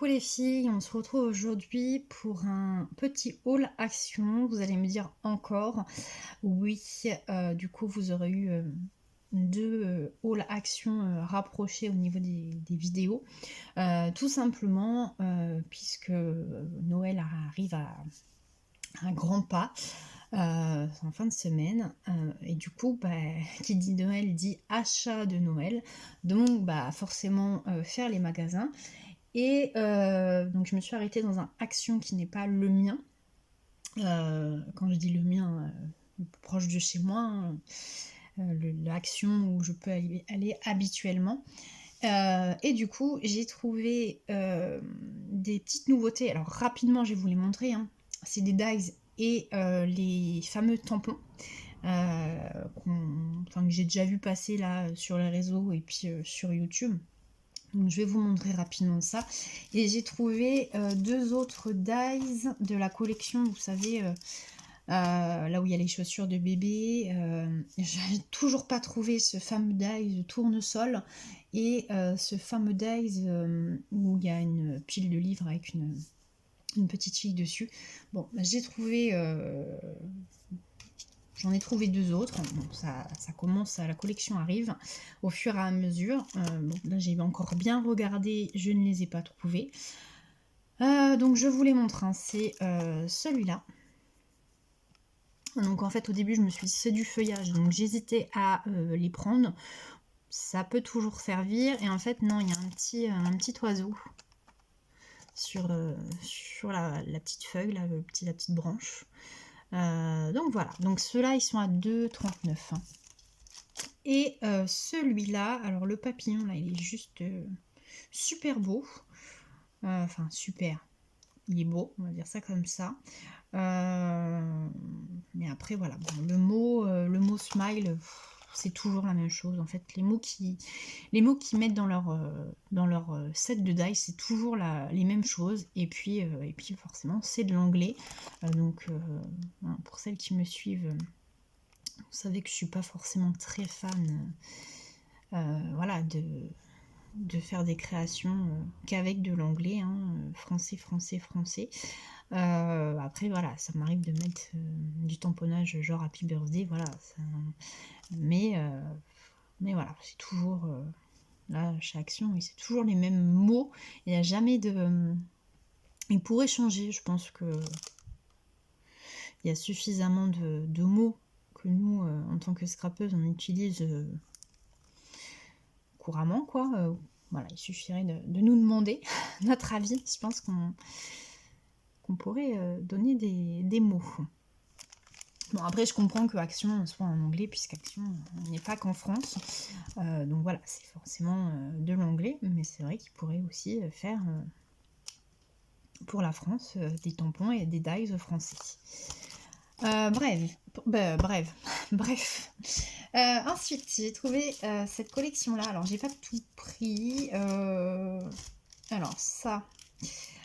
Coucou les filles, on se retrouve aujourd'hui pour un petit haul action. Vous allez me dire encore, oui, du coup vous aurez eu deux haul action rapprochés au niveau des vidéos. Tout simplement puisque Noël arrive à grands pas. En fin de semaine et du coup qui dit Noël dit achat de Noël, donc forcément faire les magasins. Et donc je me suis arrêtée dans un action qui n'est pas le mien. Quand je dis le mien, proche de chez moi, hein, l'action où je peux aller habituellement. Et du coup, j'ai trouvé des petites nouveautés. Alors rapidement, je vais vous les montrer, hein. C'est des dies et les fameux tampons. Que j'ai déjà vu passer là sur les réseaux et puis sur YouTube. Donc je vais vous montrer rapidement ça. Et j'ai trouvé deux autres dies de la collection, vous savez, là où il y a les chaussures de bébé. J'ai toujours pas trouvé ce fameux dies de tournesol et ce fameux dies où il y a une pile de livres avec une petite fille dessus. Bon, j'ai trouvé... J'en ai trouvé deux autres. Bon, ça commence, la collection arrive au fur et à mesure. Bon, là, j'ai encore bien regardé, je ne les ai pas trouvés. Donc, je vous les montre. Hein. C'est celui-là. Donc, en fait, au début, je me suis dit c'est du feuillage. Donc, j'hésitais à les prendre. Ça peut toujours servir. Et en fait, non, il y a un petit oiseau sur la petite feuille, là, la petite branche. Donc voilà, donc ceux-là ils sont à 2,39 €. Hein. Et celui-là, alors le papillon là il est juste super beau. Enfin super, il est beau, on va dire ça comme ça. Mais après voilà, bon, le mot smile, c'est toujours la même chose. En fait, les mots qui mettent dans leur set de dice, c'est toujours les mêmes choses. Et puis forcément, c'est de l'anglais. Donc, pour celles qui me suivent, vous savez que je suis pas forcément très fan, voilà, de faire des créations qu'avec de l'anglais, hein, français. Après voilà, ça m'arrive de mettre du tamponnage genre Happy Birthday, voilà. Mais voilà, c'est toujours là chez Action, oui, c'est toujours les mêmes mots. Il n'y a jamais de. Il pourrait changer, je pense que il y a suffisamment de mots que nous, en tant que scrapeuse, on utilise couramment, quoi. Voilà, il suffirait de nous demander notre avis. Je pense qu'on pourrait donner des mots. Bon, après, je comprends que Action soit en anglais, puisqu'Action n'est pas qu'en France. Donc voilà, c'est forcément de l'anglais, mais c'est vrai qu'il pourrait aussi faire pour la France des tampons et des dies français. Bref. Ensuite, j'ai trouvé cette collection-là. Alors, j'ai pas tout pris. Alors, ça.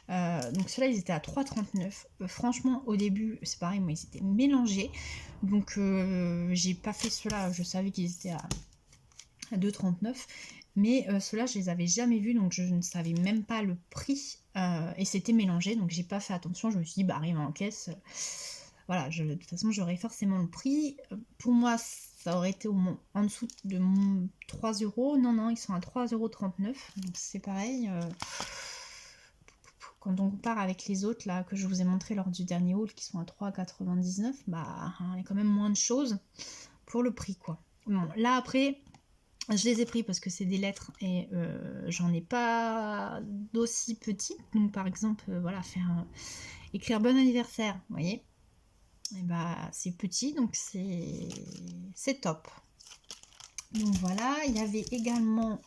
Donc ceux-là ils étaient à 3,39 €. Franchement au début c'est pareil, moi ils étaient mélangés, donc j'ai pas fait ceux-là, je savais qu'ils étaient à 2,39 €, mais ceux-là je les avais jamais vus, donc je ne savais même pas le prix, et c'était mélangé, donc j'ai pas fait attention. Je me suis dit arrive en caisse, voilà, de toute façon j'aurais forcément le prix. Pour moi ça aurait été au moins en dessous de 3 €. Non, ils sont à 3,39 €, donc c'est pareil. Quand on compare avec les autres là que je vous ai montré lors du dernier haul qui sont à 3,99 €, il y a quand même moins de choses pour le prix, quoi. Bon, là après, je les ai pris parce que c'est des lettres et j'en ai pas d'aussi petites. Donc par exemple, voilà, écrire bon anniversaire, vous voyez, et c'est petit, donc c'est top. Donc voilà, il y avait également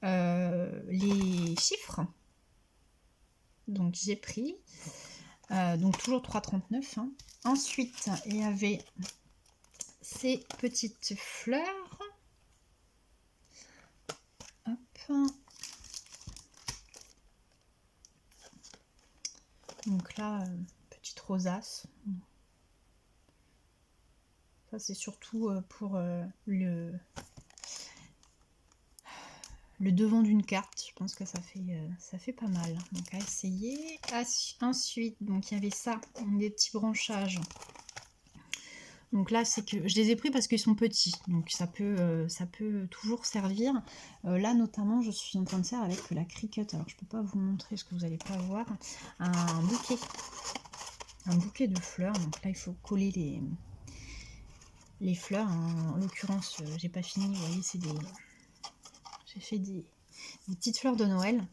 les chiffres. Donc j'ai pris, donc toujours 3,39 €. Hein. Ensuite, il y avait ces petites fleurs. Hop. Donc là, petite rosace. Ça c'est surtout pour le devant d'une carte. Je pense que ça fait pas mal. Donc à essayer. Ensuite, donc il y avait ça, des petits branchages. Donc là, c'est que je les ai pris parce qu'ils sont petits, donc ça peut toujours servir. Là, notamment, je suis en train de faire avec la Cricut. Alors, je peux pas vous montrer ce que vous n'allez pas voir. Un bouquet de fleurs. Donc là, il faut coller les fleurs. En l'occurrence, j'ai pas fini. Vous voyez, j'ai fait des petites fleurs de Noël.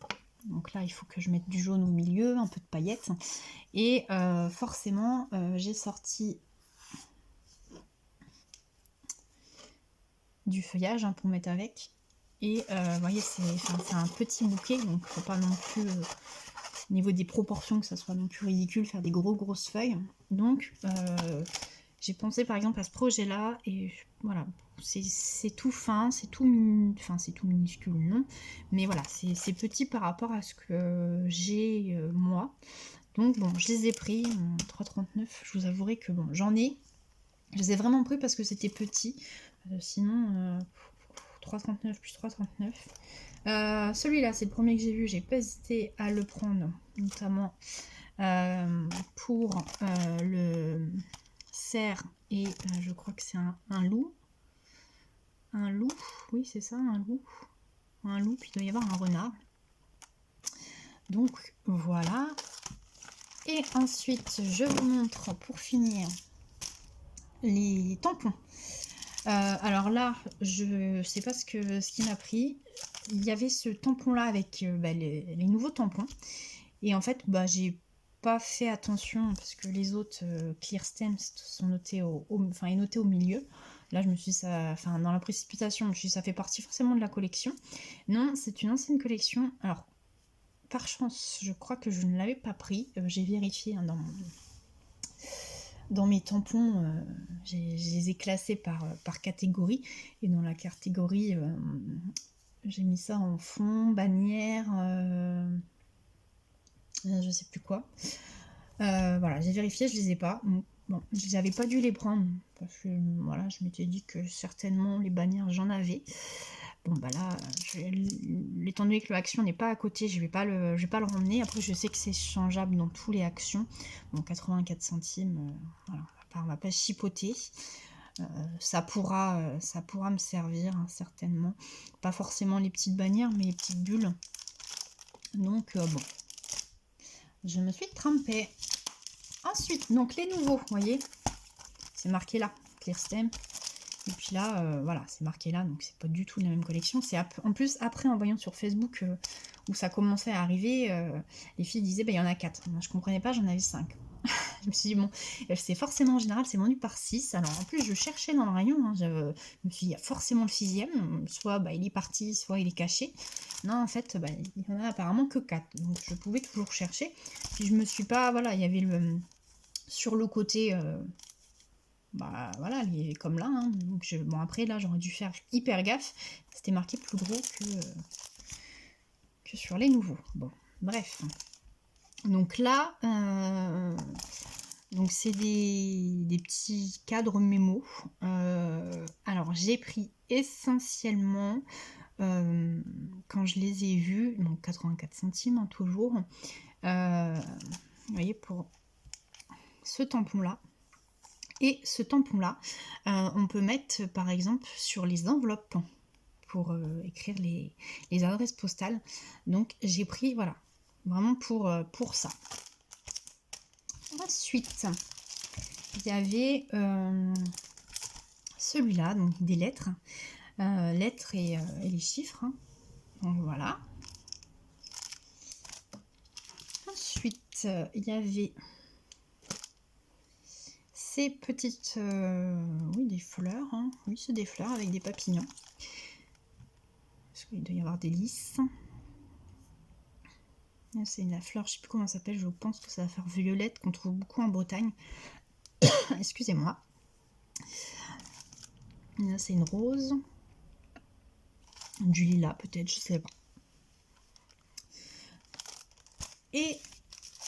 Donc là, il faut que je mette du jaune au milieu, un peu de paillettes. Et forcément, j'ai sorti du feuillage pour mettre avec. Et vous voyez, c'est un petit bouquet, donc faut pas non plus, au niveau des proportions, que ça soit non plus ridicule, faire des grosses feuilles. Donc, j'ai pensé par exemple à ce projet-là, et voilà, c'est tout fin, c'est tout minuscule, non, mais voilà, c'est petit par rapport à ce que j'ai moi. Donc bon, je les ai pris, 3,39, je vous avouerai que bon, je les ai vraiment pris parce que c'était petit. Sinon, 3,39 plus 3,39. Celui-là, c'est le premier que j'ai vu. J'ai pas hésité à le prendre, notamment pour le cerf et je crois que c'est un loup. Un loup, oui, c'est ça, un loup. Un loup, puis il doit y avoir un renard. Donc voilà. Et ensuite, je vous montre pour finir les tampons. Alors là, je sais pas ce qui m'a pris. Il y avait ce tampon là avec les nouveaux tampons. Et en fait, j'ai pas fait attention parce que les autres clear stems sont notés est noté au milieu. Là, je me suis dit, dans la précipitation, je me suis dit, ça fait partie forcément de la collection. Non, c'est une ancienne collection. Alors, par chance, je crois que je ne l'avais pas pris. J'ai vérifié dans mes tampons, je les ai classés par catégorie. Et dans la catégorie, j'ai mis ça en fond, bannière, je sais plus quoi. Voilà, j'ai vérifié, je les ai pas. Bon, j'avais pas dû les prendre. Parce que voilà, je m'étais dit que certainement les bannières, j'en avais. Bon là, étant donné que l'action n'est pas à côté, je vais pas le ramener. Après, je sais que c'est changeable dans tous les actions. Bon, 84 centimes, voilà, on va pas chipoter. Ça pourra me servir certainement. Pas forcément les petites bannières, mais les petites bulles. Donc bon, je me suis trempée. Ensuite, donc les nouveaux, vous voyez, c'est marqué là, Clear Stem. Et puis là, voilà, c'est marqué là, donc c'est pas du tout la même collection. C'est en plus, après, en voyant sur Facebook où ça commençait à arriver, les filles disaient, il y en a 4. Moi, je comprenais pas, j'en avais 5. Je me suis dit, bon, c'est forcément en général, c'est vendu par 6. Alors en plus, je cherchais dans le rayon, je me suis dit, il y a forcément le 6e. Soit il est parti, soit il est caché. Non, en fait, il y en a apparemment que 4. Donc je pouvais toujours chercher. Puis je me suis pas, voilà, il y avait sur le côté... voilà, il est comme là. Donc bon, après, là, j'aurais dû faire hyper gaffe. C'était marqué plus gros que sur les nouveaux. Bon, bref. Donc là, donc c'est des petits cadres mémo. Alors, j'ai pris essentiellement, quand je les ai vus, donc 84 centimes toujours. Vous voyez, pour ce tampon-là. Et ce tampon-là, on peut mettre par exemple sur les enveloppes pour écrire les adresses postales. Donc j'ai pris, voilà, vraiment pour ça. Ensuite, il y avait celui-là, donc des lettres. Lettres et les chiffres. Donc voilà. Ensuite, il y avait... ces petites, oui, des fleurs, oui, c'est des fleurs avec des papillons. Parce qu'il doit y avoir des lys. C'est la fleur, je sais plus comment ça s'appelle, je pense que ça va faire violette, qu'on trouve beaucoup en Bretagne. Excusez-moi. Là, c'est une rose. Du lilas, peut-être, je sais pas. Et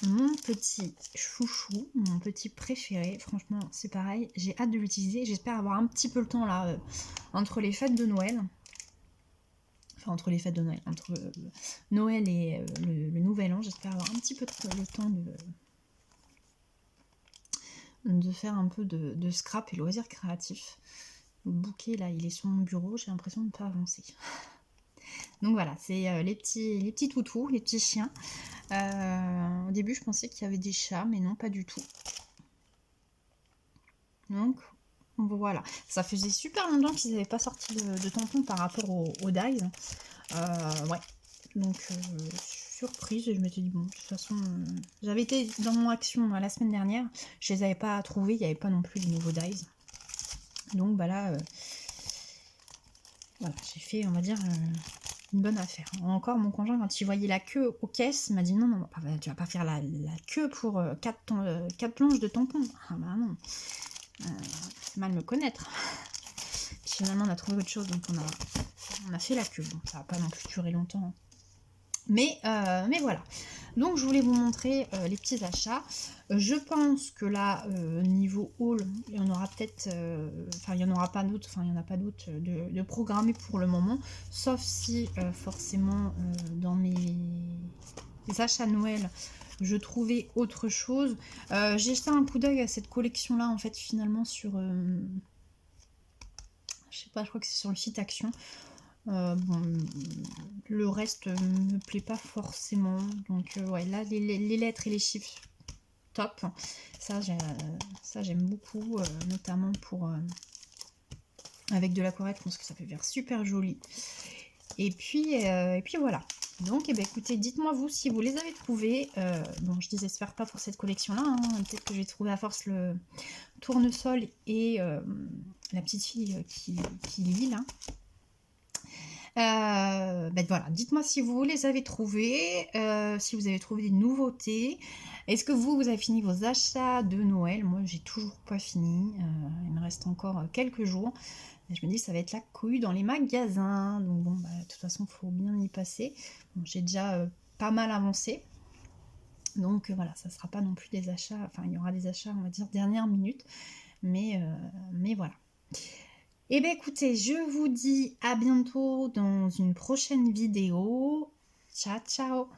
mon petit chouchou, mon petit préféré, franchement c'est pareil, j'ai hâte de l'utiliser, j'espère avoir un petit peu le temps là entre les fêtes de Noël. enfin entre les fêtes de Noël, entre Noël et le Nouvel An. J'espère avoir un petit peu le temps de faire un peu de scrap et loisirs créatifs. Le bouquet là, il est sur mon bureau, j'ai l'impression de ne pas avancer. Donc voilà, c'est les petits toutous, les petits chiens. Au début, je pensais qu'il y avait des chats, mais non, pas du tout. Donc voilà, ça faisait super longtemps qu'ils n'avaient pas sorti de tampons par rapport au Dies. Ouais, donc surprise, et je m'étais dit, bon, de toute façon, j'avais été dans mon action la semaine dernière, je les avais pas trouvés, il n'y avait pas non plus de nouveaux Dies. Donc bah là, voilà, j'ai fait, on va dire, une bonne affaire. Encore, mon conjoint, quand il voyait la queue aux caisses, m'a dit, non, non, tu vas pas faire la queue pour 4 planches de tampons. Ah bah non, c'est mal me connaître. Puis finalement, on a trouvé autre chose, donc on a fait la queue. Bon, ça va pas non plus durer longtemps. Mais voilà. Donc, je voulais vous montrer les petits achats. Je pense que là, niveau haul, il y en aura peut-être... Enfin, il n'y en aura pas d'autres. Enfin, il n'y en a pas d'autres de programmés pour le moment. Sauf si, forcément, dans mes achats Noël, je trouvais autre chose. J'ai jeté un coup d'œil à cette collection-là, en fait, finalement, sur... je sais pas, je crois que c'est sur le site Action. Bon, le reste me plaît pas forcément. Donc, ouais, là, les lettres et les chiffres, top. Ça, j'aime beaucoup, notamment pour... avec de l'aquarelle, je pense que ça peut faire super joli. Et puis voilà. Donc, eh ben, écoutez, dites-moi vous si vous les avez trouvés. Bon, je désespère pas pour cette collection-là. Hein. Peut-être que j'ai trouvé à force le tournesol et la petite fille qui lit là. Ben voilà, dites-moi si vous les avez trouvés, si vous avez trouvé des nouveautés. Est-ce que vous avez fini vos achats de Noël? Moi, j'ai toujours pas fini. Il me reste encore quelques jours. Et je me dis que ça va être la couille dans les magasins. Donc bon, bah, de toute façon, il faut bien y passer. Bon, j'ai déjà pas mal avancé. Donc voilà, ça sera pas non plus des achats. Enfin, il y aura des achats, on va dire, dernière minute. Mais voilà. Eh bien écoutez, je vous dis à bientôt dans une prochaine vidéo. Ciao ciao.